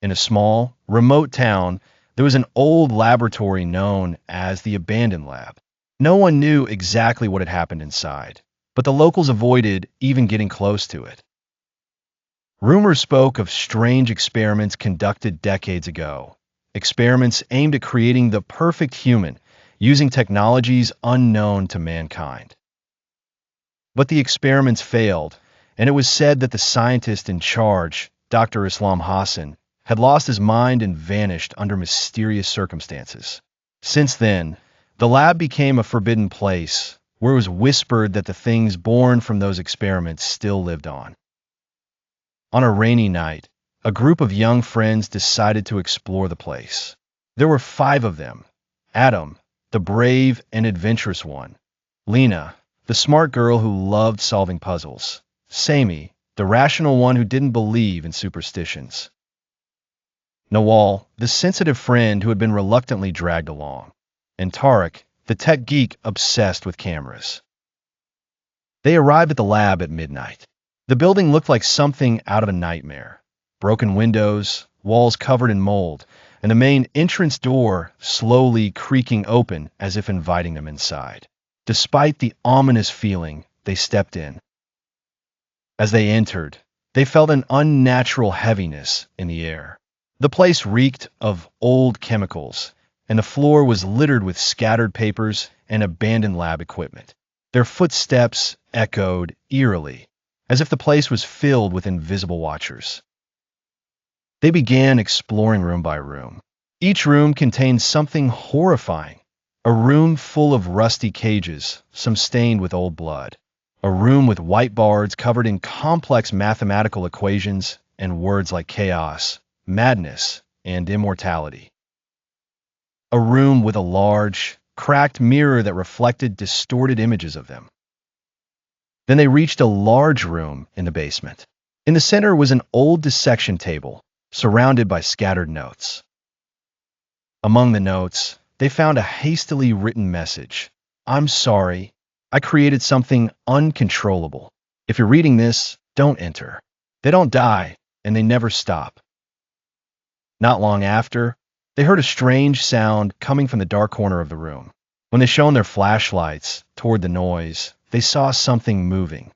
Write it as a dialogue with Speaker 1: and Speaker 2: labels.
Speaker 1: In a small, remote town, there was an old laboratory known as the Abandoned Lab. No one knew exactly what had happened inside, but the locals avoided even getting close to it. Rumors spoke of strange experiments conducted decades ago, experiments aimed at creating the perfect human using technologies unknown to mankind. But the experiments failed, and it was said that the scientist in charge, Dr. Islam Hassan, had lost his mind and vanished under mysterious circumstances. Since then, the lab became a forbidden place where it was whispered that the things born from those experiments still lived on. On a rainy night, a group of young friends decided to explore the place. There were 5 of them: Adam, the brave and adventurous one; Lena, the smart girl who loved solving puzzles; Sammy, the rational one who didn't believe in superstitions; Nawal, the sensitive friend who had been reluctantly dragged along; and Tarek, the tech geek obsessed with cameras. They arrived at the lab at midnight. The building looked like something out of a nightmare. Broken windows, walls covered in mold, and the main entrance door slowly creaking open as if inviting them inside. Despite the ominous feeling, they stepped in. As they entered, they felt an unnatural heaviness in the air. The place reeked of old chemicals, and the floor was littered with scattered papers and abandoned lab equipment. Their footsteps echoed eerily, as if the place was filled with invisible watchers. They began exploring room by room. Each room contained something horrifying. A room full of rusty cages, some stained with old blood. A room with whiteboards covered in complex mathematical equations and words like chaos, madness, and immortality. A room with a large, cracked mirror that reflected distorted images of them. Then they reached a large room in the basement. In the center was an old dissection table, surrounded by scattered notes. Among the notes, they found a hastily written message. "I'm sorry. I created something uncontrollable. If you're reading this, don't enter." They don't die, and they never stop. Not long after, they heard a strange sound coming from the dark corner of the room. When they shone their flashlights toward the noise, they saw something moving.